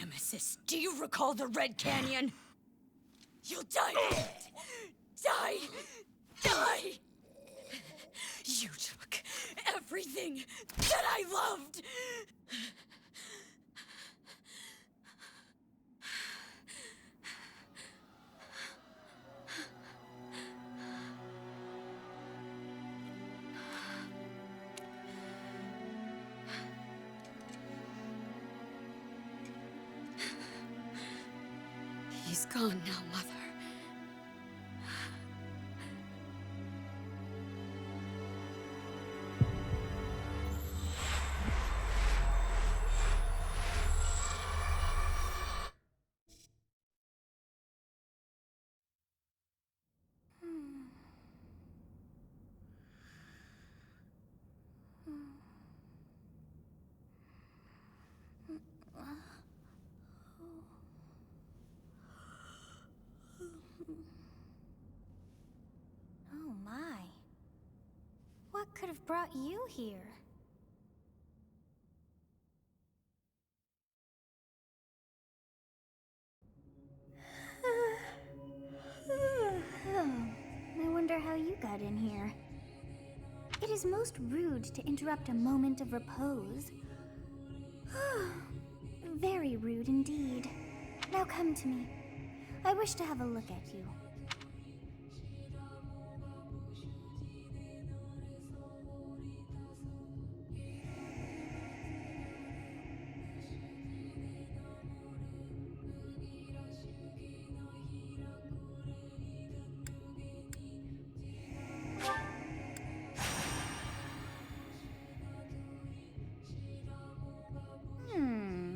Nemesis, do you recall the Red Canyon? You'll die! Die! Die! You took everything that I loved! He's gone now, Mother. Oh my. What could have brought you here? I wonder how you got in here. It is most rude to interrupt a moment of repose. Very rude indeed. Now come to me. I wish to have a look at you.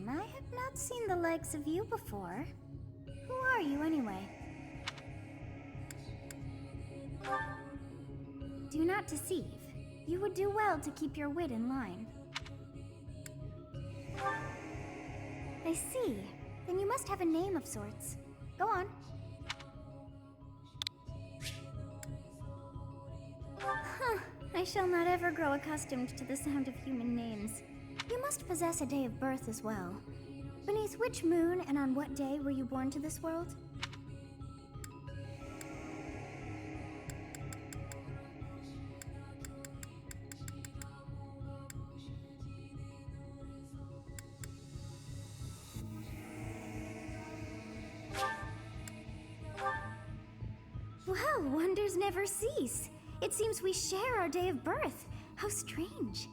I have not seen the likes of you before. Who are you anyway? Do not deceive. You would do well to keep your wit in line. I see. Then you must have a name of sorts. Go on. Huh. I shall not ever grow accustomed to the sound of human names. You must possess a day of birth as well. Beneath which moon and on what day were you born to this world? Well, wonders never cease. It seems we share our day of birth. How strange.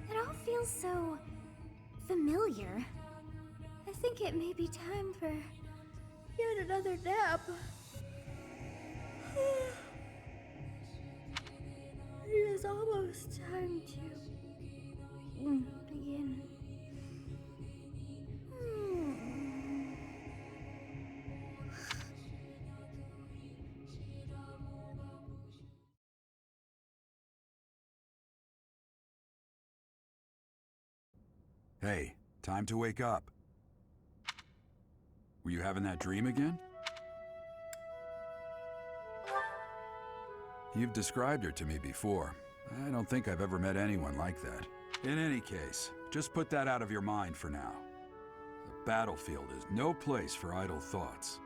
It all feels so familiar. I think it may be time for yet another nap. It is almost time to begin. Hey, time to wake up. Were you having that dream again? You've described her to me before. I don't think I've ever met anyone like that. In any case, just put that out of your mind for now. The battlefield is no place for idle thoughts.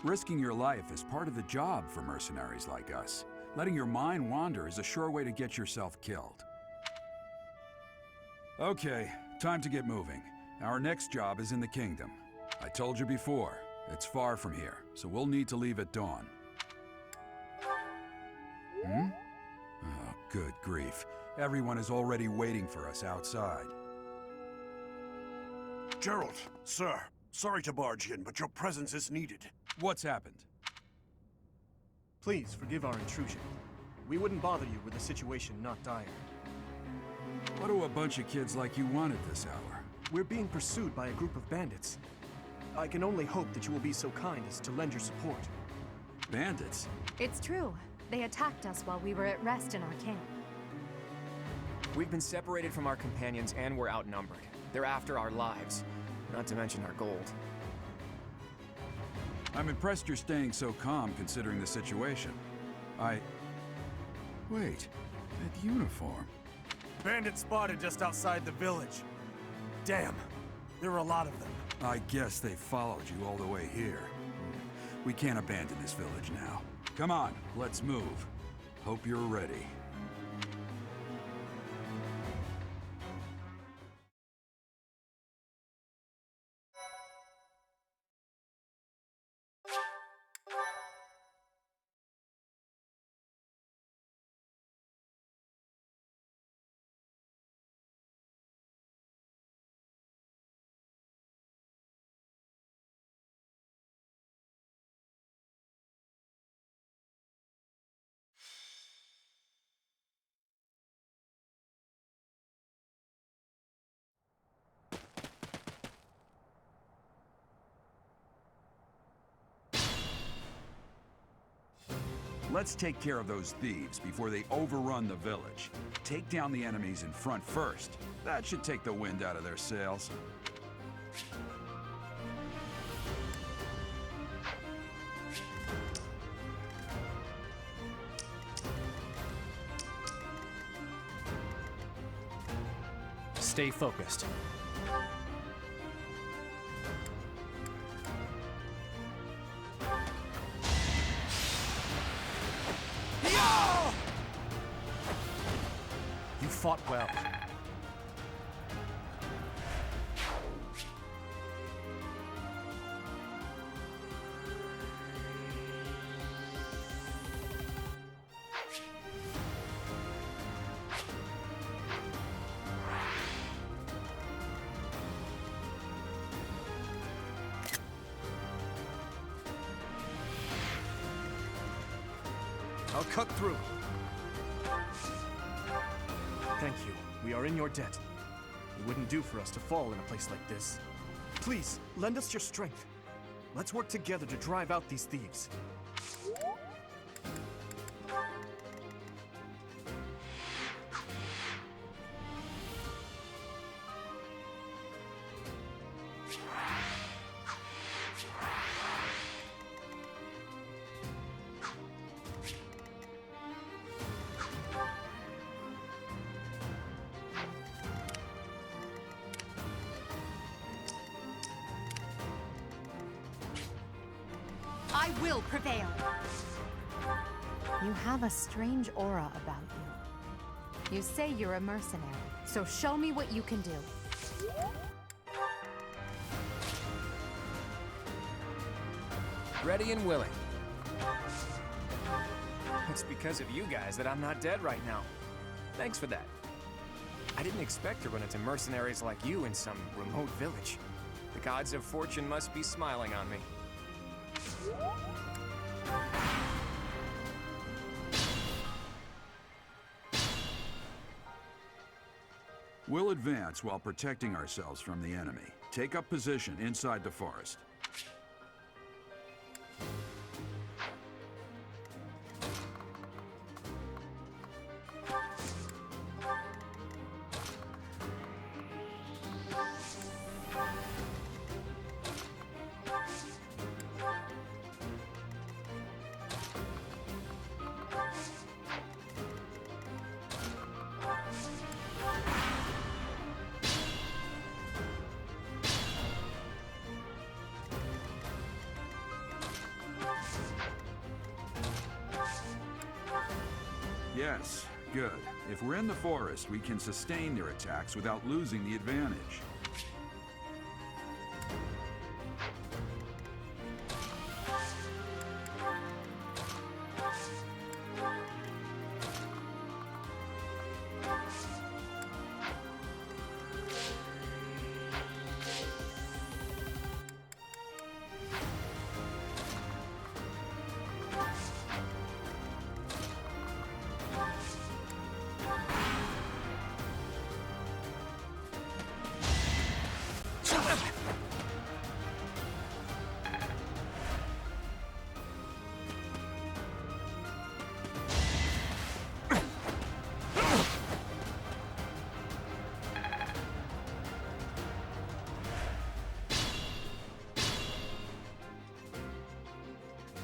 Risking your life is part of the job for mercenaries like us. Letting your mind wander is a sure way to get yourself killed. Okay, time to get moving. Our next job is in the kingdom. I told you before, it's far from here, so we'll need to leave at dawn. Oh, good grief. Everyone is already waiting for us outside. Gerald, sir, sorry to barge in, but your presence is needed. What's happened? Please forgive our intrusion. We wouldn't bother you were the situation not dire. What do a bunch of kids like you want at this hour? We're being pursued by a group of bandits. I can only hope that you will be so kind as to lend your support. Bandits? It's true. They attacked us while we were at rest in our camp. We've been separated from our companions and we're outnumbered. They're after our lives, not to mention our gold. I'm impressed you're staying so calm considering the situation. Wait, that uniform. Bandit spotted just outside the village. Damn, there are a lot of them. I guess they followed you all the way here. We can't abandon this village now. Come on, let's move. Hope you're ready. Let's take care of those thieves before they overrun the village. Take down the enemies in front first. That should take the wind out of their sails. Stay focused. You fought well. I'll cut through. Thank you. We are in your debt. It wouldn't do for us to fall in a place like this. Please, lend us your strength. Let's work together to drive out these thieves. I will prevail. You have a strange aura about you. You say you're a mercenary, so show me what you can do. Ready and willing. It's because of you guys that I'm not dead right now. Thanks for that. I didn't expect to run into mercenaries like you in some remote village. The gods of fortune must be smiling on me. We'll advance while protecting ourselves from the enemy. Take up position inside the forest. Yes, good. If we're in the forest, we can sustain their attacks without losing the advantage.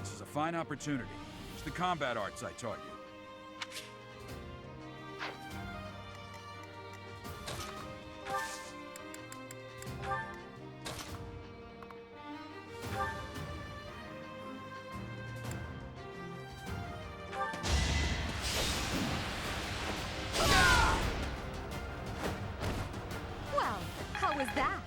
This is a fine opportunity. Use the combat arts I taught you. How was that?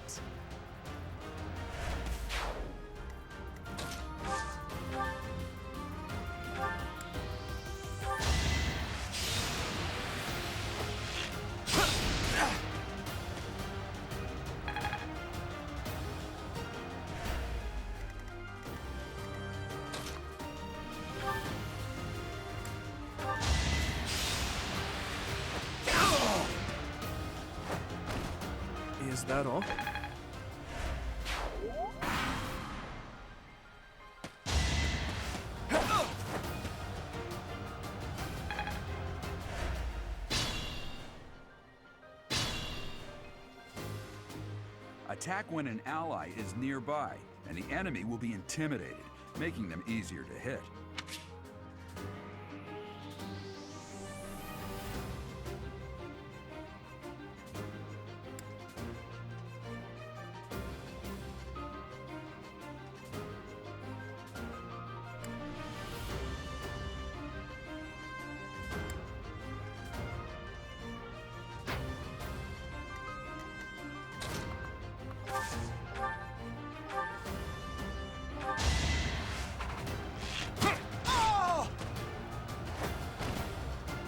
Is that all? Attack when an ally is nearby, and the enemy will be intimidated, making them easier to hit.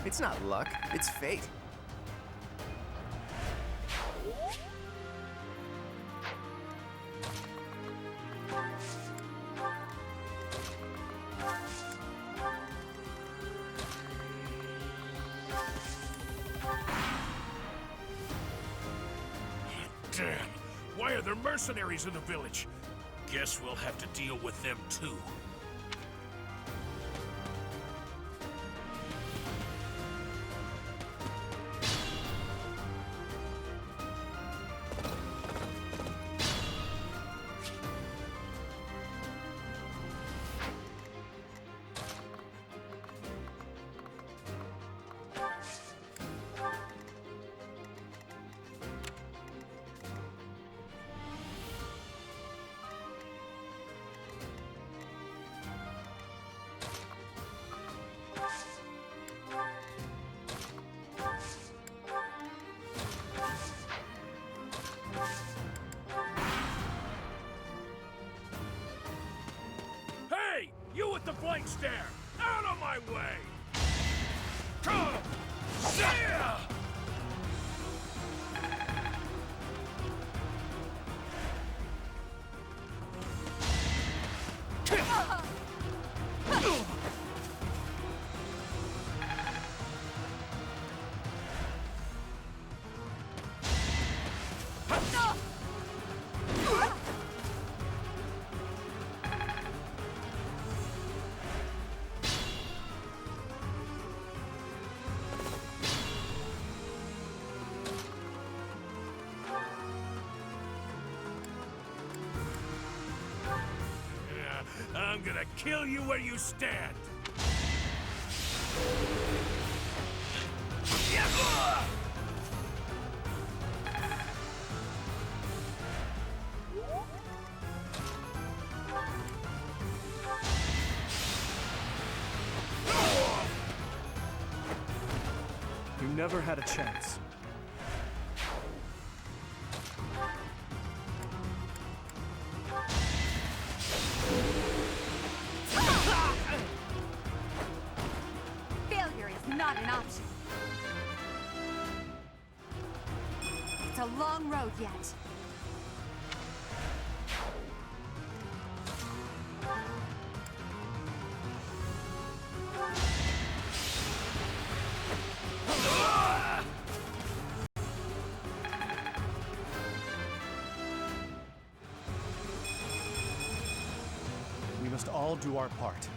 It's not luck, it's fate. Damn! Why are there mercenaries in the village? Guess we'll have to deal with them too. Hey! You with the blank stare! Out of my way! Come! Yeah! I'm gonna kill you where you stand! You never had a chance. Failure is not an option. It's a long road yet. We must all do our part.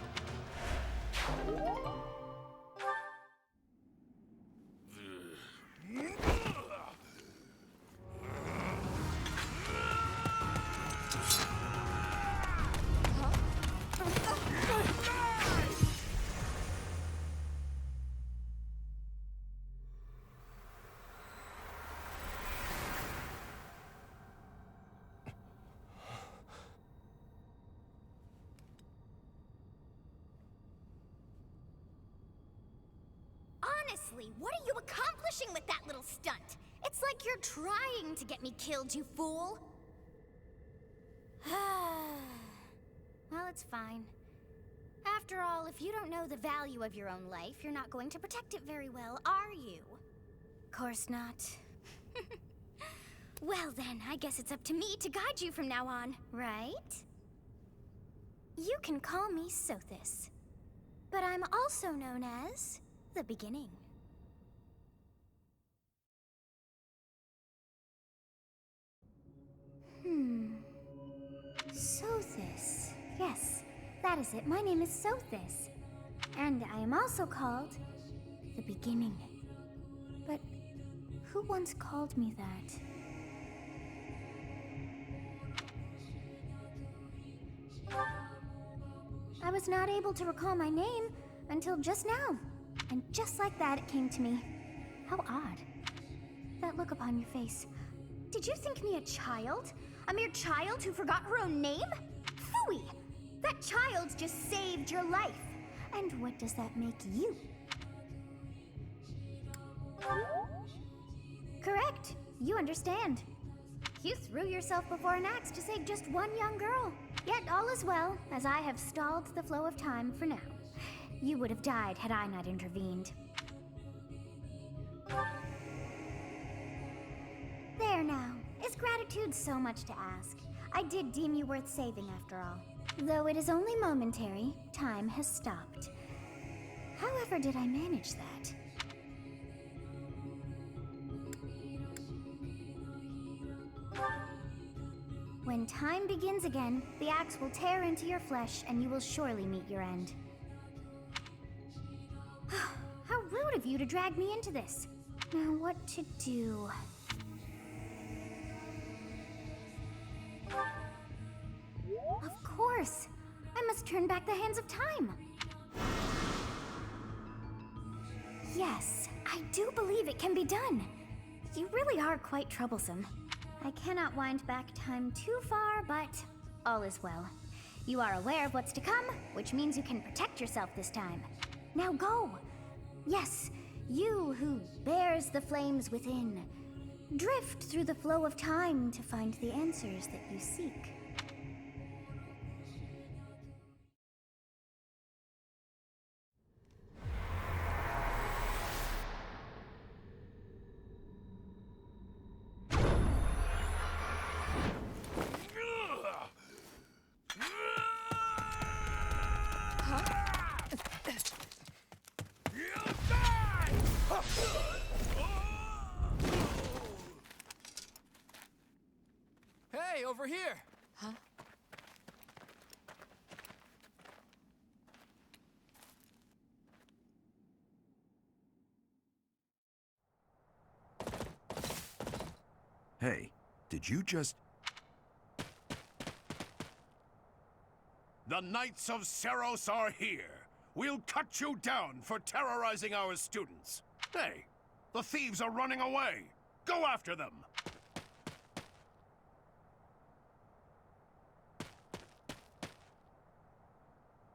Honestly, what are you accomplishing with that little stunt? It's like you're trying to get me killed, you fool! Well, it's fine. After all, if you don't know the value of your own life, you're not going to protect it very well, are you? Course not. Well then, I guess it's up to me to guide you from now on, right? You can call me Sothis, but I'm also known as the Beginning. Sothis. Yes, that is it. My name is Sothis. And I am also called the Beginning. But who once called me that? I was not able to recall my name until just now. And just like that, it came to me. How odd. That look upon your face. Did you think me a child? A mere child who forgot her own name? Phooey! That child just saved your life. And what does that make you? Correct. You understand. You threw yourself before an axe to save just one young girl. Yet all is well, as I have stalled the flow of time for now. You would have died had I not intervened. There now. Is gratitude so much to ask? I did deem you worth saving after all. Though it is only momentary, time has stopped. However did I manage that? When time begins again, the axe will tear into your flesh and you will surely meet your end. How rude of you to drag me into this. Now what to do? Of course! I must turn back the hands of time! Yes, I do believe it can be done. You really are quite troublesome. I cannot wind back time too far, but all is well. You are aware of what's to come, which means you can protect yourself this time. Now go! Yes, you who bears the flames within. Drift through the flow of time to find the answers that you seek. Hey, over here! Huh? Hey, did you just... The Knights of Seros are here. We'll cut you down for terrorizing our students. Hey, the thieves are running away. Go after them.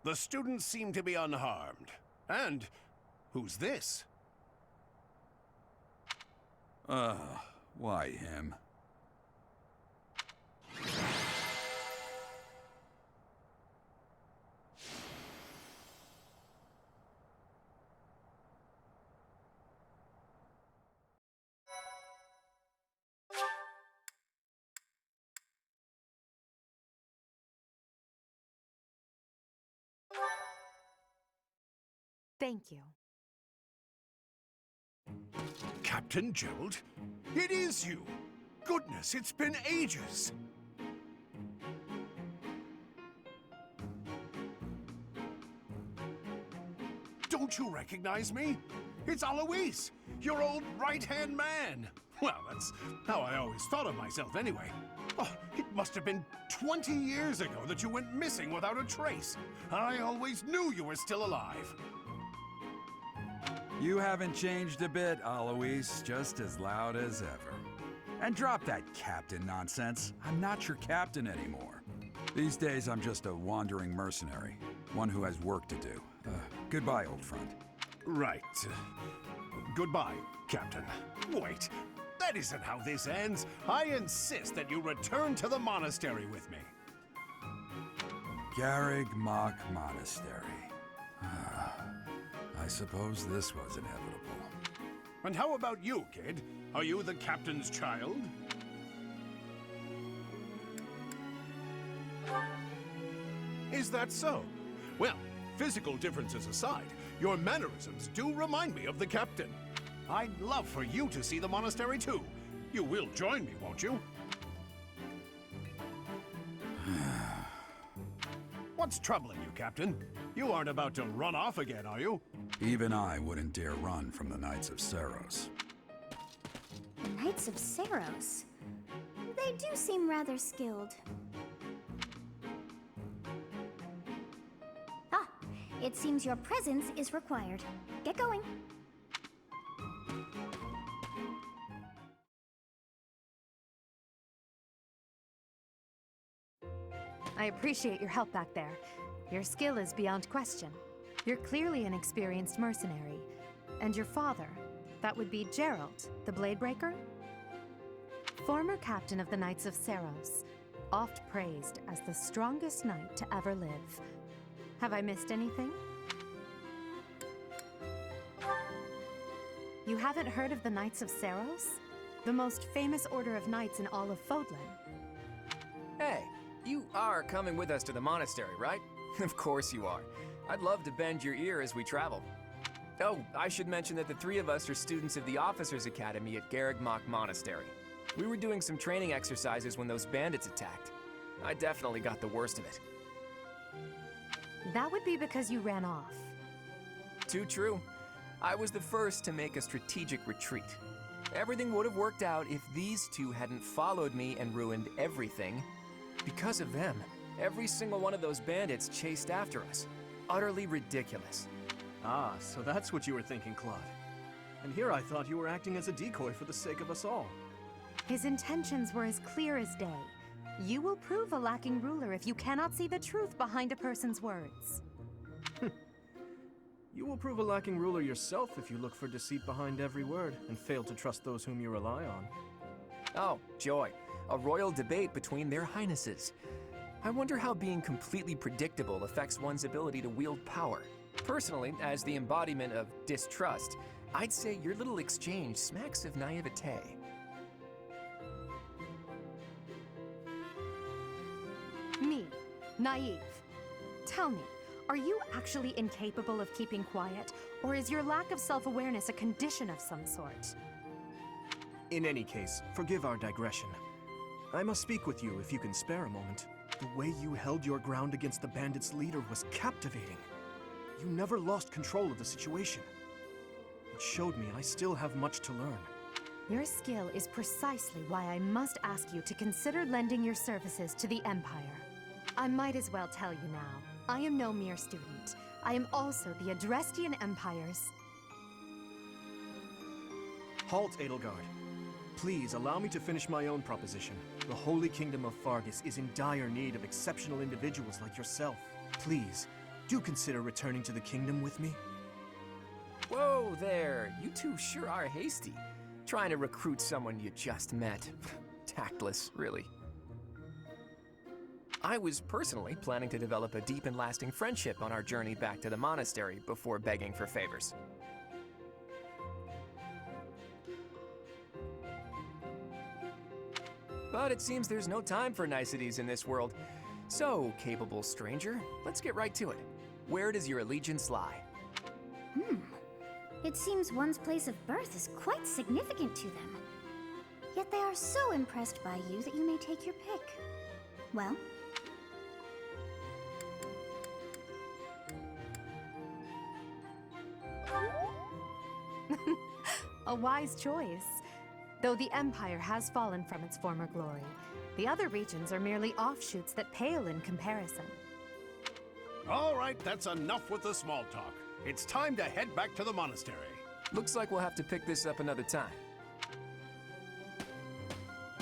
The students seem to be unharmed. And who's this? Why him? Thank you. Captain Gerald? It is you! Goodness, it's been ages! Don't you recognize me? It's Alois, your old right-hand man! Well, that's how I always thought of myself anyway. Oh, it must have been 20 years ago that you went missing without a trace. I always knew you were still alive. You haven't changed a bit, Alois. Just as loud as ever. And drop that captain nonsense. I'm not your captain anymore. These days, I'm just a wandering mercenary. One who has work to do. Goodbye, old friend. Right. Goodbye, Captain. Wait. That isn't how this ends. I insist that you return to the monastery with me. Garreg Mach Monastery. I suppose this was inevitable. And how about you, kid? Are you the captain's child? Is that so? Well, physical differences aside, your mannerisms do remind me of the captain. I'd love for you to see the monastery too. You will join me, won't you? What's troubling you, Captain? You aren't about to run off again, are you? Even I wouldn't dare run from the Knights of Seiros. The Knights of Seiros. They do seem rather skilled. Ah, it seems your presence is required. Get going. I appreciate your help back there. Your skill is beyond question. You're clearly an experienced mercenary. And your father, that would be Gerald, the Bladebreaker? Former captain of the Knights of Seiros, oft praised as the strongest knight to ever live. Have I missed anything? You haven't heard of the Knights of Seiros? The most famous order of knights in all of Fodlan. Hey, you are coming with us to the monastery, right? Of course you are. I'd love to bend your ear as we travel. Oh, I should mention that the three of us are students of the Officers' Academy at Garreg Mach Monastery. We were doing some training exercises when those bandits attacked. I definitely got the worst of it. That would be because you ran off. Too true. I was the first to make a strategic retreat. Everything would have worked out if these two hadn't followed me and ruined everything. Because of them, every single one of those bandits chased after us. Utterly ridiculous. Ah, so that's what you were thinking, Claude. And here I thought you were acting as a decoy for the sake of us all. His intentions were as clear as day. You will prove a lacking ruler if you cannot see the truth behind a person's words. You will prove a lacking ruler yourself if you look for deceit behind every word and fail to trust those whom you rely on. Oh, joy. A royal debate between their highnesses. I wonder how being completely predictable affects one's ability to wield power. Personally, as the embodiment of distrust, I'd say your little exchange smacks of naivete. Me, naive. Tell me, are you actually incapable of keeping quiet, or is your lack of self-awareness a condition of some sort? In any case, forgive our digression. I must speak with you if you can spare a moment. The way you held your ground against the bandits' leader was captivating. You never lost control of the situation. It showed me I still have much to learn. Your skill is precisely why I must ask you to consider lending your services to the Empire. I might as well tell you now, I am no mere student. I am also the Adrestian Empire's... Halt, Edelgard. Please allow me to finish my own proposition. The Holy Kingdom of Fargus is in dire need of exceptional individuals like yourself. Please, do consider returning to the kingdom with me. Whoa there, you two sure are hasty. Trying to recruit someone you just met. Tactless, really. I was personally planning to develop a deep and lasting friendship on our journey back to the monastery before begging for favors. But it seems there's no time for niceties in this world. So, capable stranger, let's get right to it. Where does your allegiance lie? It seems one's place of birth is quite significant to them. Yet they are so impressed by you that you may take your pick. Well? A wise choice. Though the Empire has fallen from its former glory, the other regions are merely offshoots that pale in comparison. All right, that's enough with the small talk. It's time to head back to the monastery. Looks like we'll have to pick this up another time.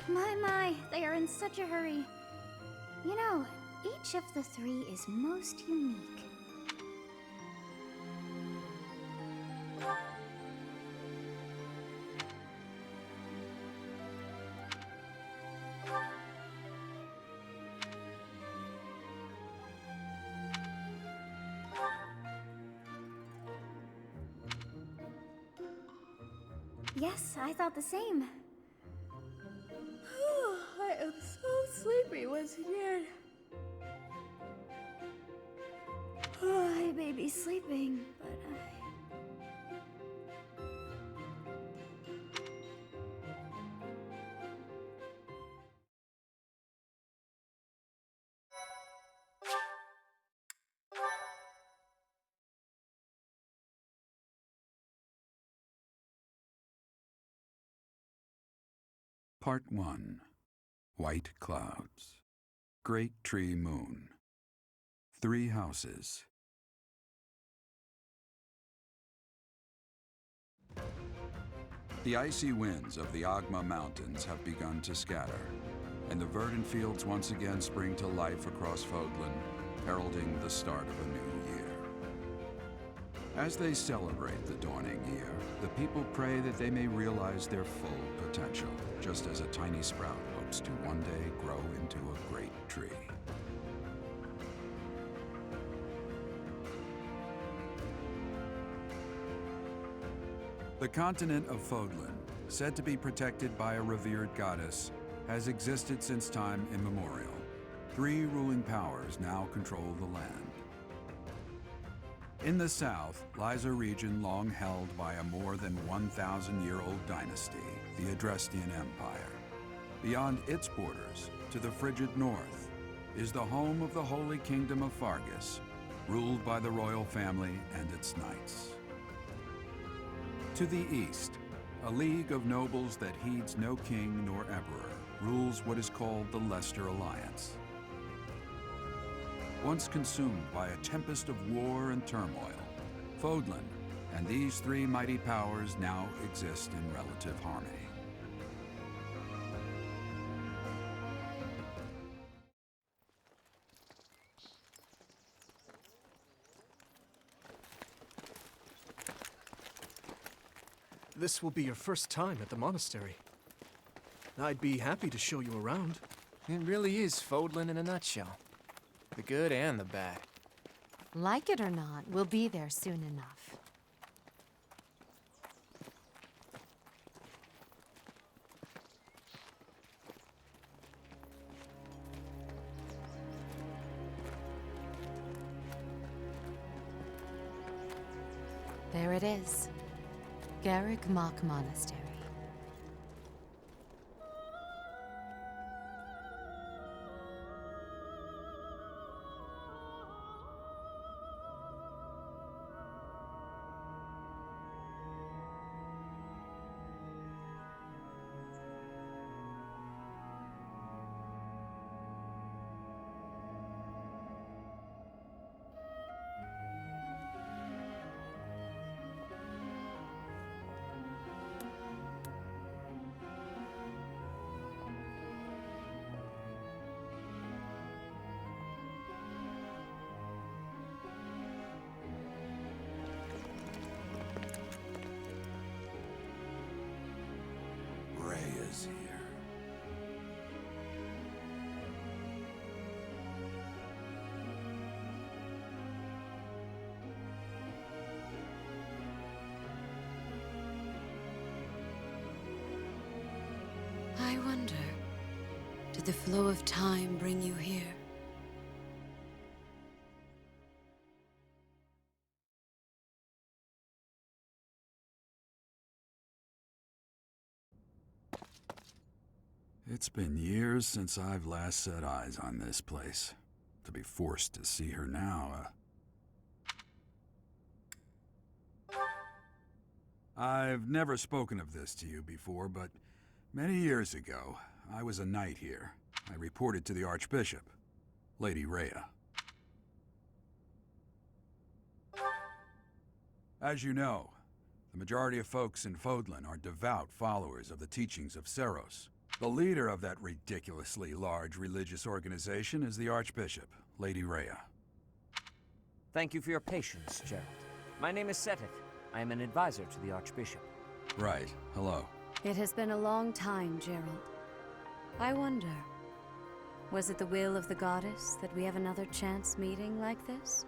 My, they are in such a hurry. You know, each of the three is most unique. Yes, I thought the same. I am so sleepy once again. I may be sleeping, but Part 1. White Clouds. Great Tree Moon. 3 houses. The icy winds of the Agma Mountains have begun to scatter, and the verdant fields once again spring to life across Fodlan, heralding the start of a new year. As they celebrate the dawning year, the people pray that they may realize their full potential, just as a tiny sprout hopes to one day grow into a great tree. The continent of Fodlan, said to be protected by a revered goddess, has existed since time immemorial. 3 ruling powers now control the land. In the south lies a region long held by a more than 1,000-year-old dynasty, the Adrestian Empire. Beyond its borders, to the frigid north, is the home of the Holy Kingdom of Fargus, ruled by the royal family and its knights. To the east, a league of nobles that heeds no king nor emperor rules what is called the Leicester Alliance. Once consumed by a tempest of war and turmoil, Fodlan and these 3 mighty powers now exist in relative harmony. This will be your first time at the monastery. I'd be happy to show you around. It really is Fodlan in a nutshell. The good and the bad. Like it or not, we'll be there soon enough. There it is. Garreg Mach Monastery. Is here. I wonder, did the flow of time bring you here? It's been years since I've last set eyes on this place. To be forced to see her now, I've never spoken of this to you before, but many years ago, I was a knight here. I reported to the Archbishop, Lady Rhea. As you know, the majority of folks in Fodlan are devout followers of the teachings of Seros. The leader of that ridiculously large religious organization is the Archbishop, Lady Rhea. Thank you for your patience, Gerald. My name is Sothis. I am an advisor to the Archbishop. Right. Hello. It has been a long time, Gerald. I wonder, was it the will of the goddess that we have another chance meeting like this?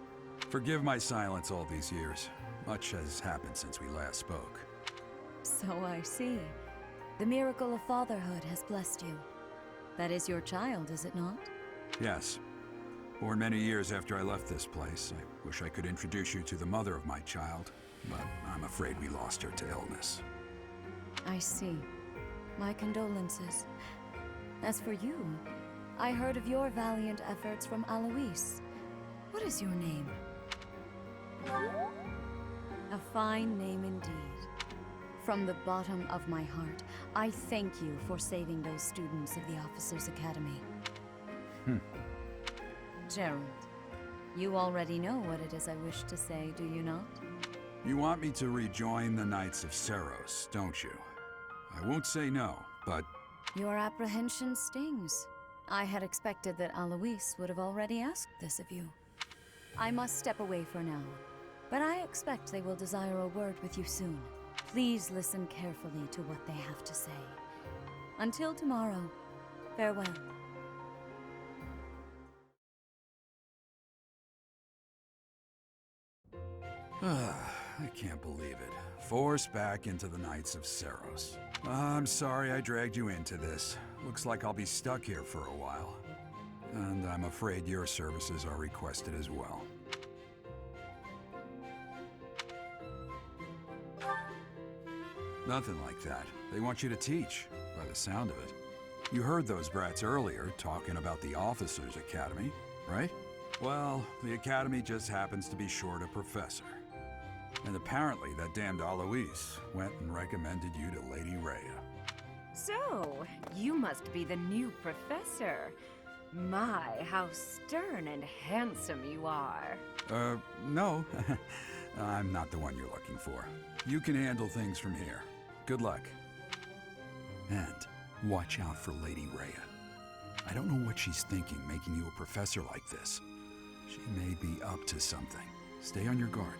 Forgive my silence all these years. Much has happened since we last spoke. So I see. The miracle of fatherhood has blessed you. That is your child, is it not? Yes. Born many years after I left this place. I wish I could introduce you to the mother of my child, but I'm afraid we lost her to illness. I see. My condolences. As for you, I heard of your valiant efforts from Alois. What is your name? A fine name indeed. From the bottom of my heart, I thank you for saving those students of the Officers' Academy. Gerald, you already know what it is I wish to say, do you not? You want me to rejoin the Knights of Seiros, don't you? I won't say no, but... Your apprehension stings. I had expected that Alois would have already asked this of you. I must step away for now, but I expect they will desire a word with you soon. Please listen carefully to what they have to say. Until tomorrow, farewell. I can't believe it. Forced back into the Knights of Seiros. I'm sorry I dragged you into this. Looks like I'll be stuck here for a while. And I'm afraid your services are requested as well. Nothing like that. They want you to teach, by the sound of it. You heard those brats earlier talking about the Officers' Academy, right? Well, the Academy just happens to be short a professor. And apparently that damned Alois went and recommended you to Lady Rhea. So, you must be the new professor. My, how stern and handsome you are. No. I'm not the one you're looking for. You can handle things from here. Good luck. And watch out for Lady Rhea. I don't know what she's thinking making you a professor like this. She may be up to something. Stay on your guard.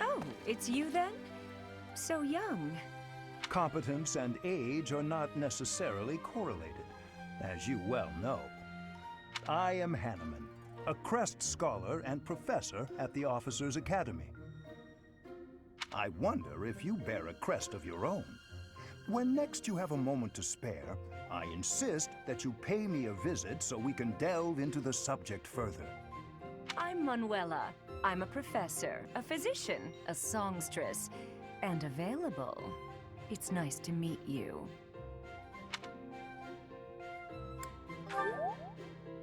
Oh, it's you then? So young. Competence and age are not necessarily correlated, as you well know. I am Hanneman, a Crest Scholar and Professor at the Officers' Academy. I wonder if you bear a crest of your own. When next you have a moment to spare, I insist that you pay me a visit so we can delve into the subject further. I'm Manuela. I'm a professor, a physician, a songstress, and available. It's nice to meet you.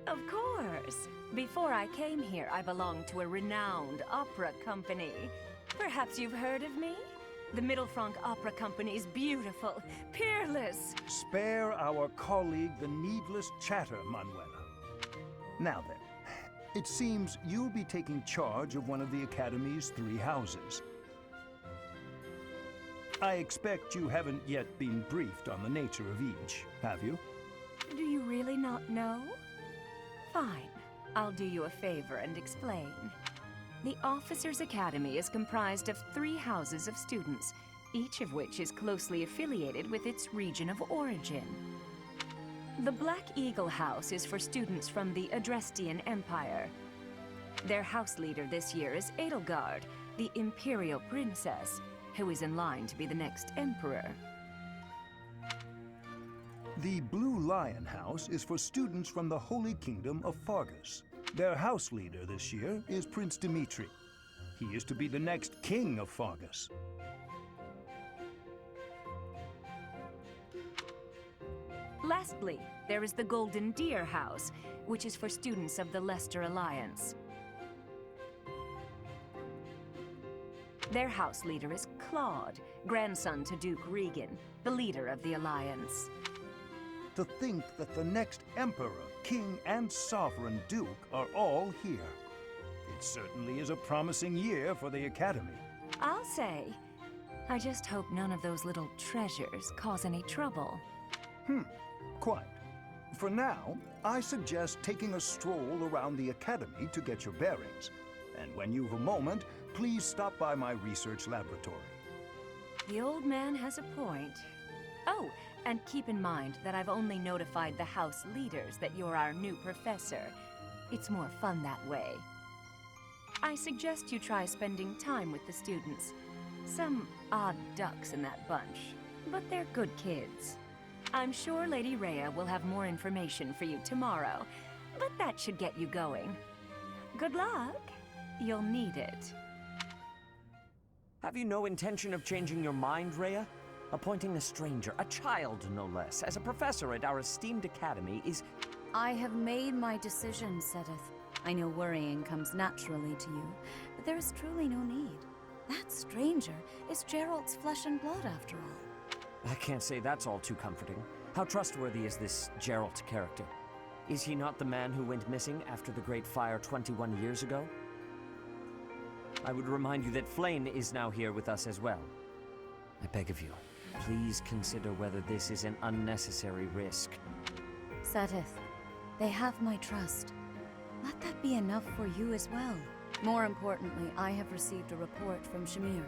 Of course. Before I came here, I belonged to a renowned opera company. Perhaps you've heard of me? The Middlefranc Opera Company is beautiful, peerless. Spare our colleague the needless chatter, Manuela. Now then, it seems you'll be taking charge of one of the Academy's 3 houses. I expect you haven't yet been briefed on the nature of each, have you? Do you really not know? Fine. I'll do you a favor and explain. The Officers' Academy is comprised of 3 houses of students, each of which is closely affiliated with its region of origin. The Black Eagle House is for students from the Adrestian Empire. Their house leader this year is Edelgard, the Imperial Princess, who is in line to be the next Emperor. The Blue Lion House is for students from the Holy Kingdom of Fargus. Their house leader this year is Prince Dimitri. He is to be the next king of Fargus. Lastly, there is the Golden Deer House, which is for students of the Leicester Alliance. Their house leader is Claude, grandson to Duke Regan, the leader of the Alliance. To think that the next Emperor, King, and Sovereign Duke are all here. It certainly is a promising year for the Academy. I'll say. I just hope none of those little treasures cause any trouble. Quite. For now, I suggest taking a stroll around the Academy to get your bearings. And when you've a moment, please stop by my research laboratory. The old man has a point. Oh, and keep in mind that I've only notified the house leaders that you're our new professor. It's more fun that way. I suggest you try spending time with the students. Some odd ducks in that bunch, but they're good kids. I'm sure Lady Rhea will have more information for you tomorrow, but that should get you going. Good luck. You'll need it. Have you no intention of changing your mind, Rhea? Appointing a stranger, a child no less, as a professor at our esteemed academy is... I have made my decision, Sothis. I know worrying comes naturally to you, but there is truly no need. That stranger is Gerald's flesh and blood, after all. I can't say that's all too comforting. How trustworthy is this Gerald character? Is he not the man who went missing after the Great Fire 21 years ago? I would remind you that Flame is now here with us as well. I beg of you, please consider whether this is an unnecessary risk. Sothis, they have my trust. Let that be enough for you as well. More importantly, I have received a report from Shamir.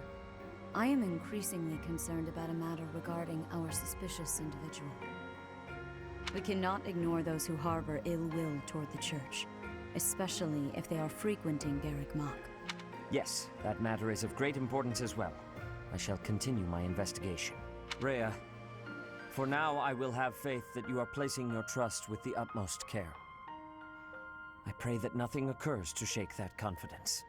I am increasingly concerned about a matter regarding our suspicious individual. We cannot ignore those who harbor ill will toward the Church, especially if they are frequenting Garreg Mach. Yes, that matter is of great importance as well. I shall continue my investigation. Rhea, for now I will have faith that you are placing your trust with the utmost care. I pray that nothing occurs to shake that confidence.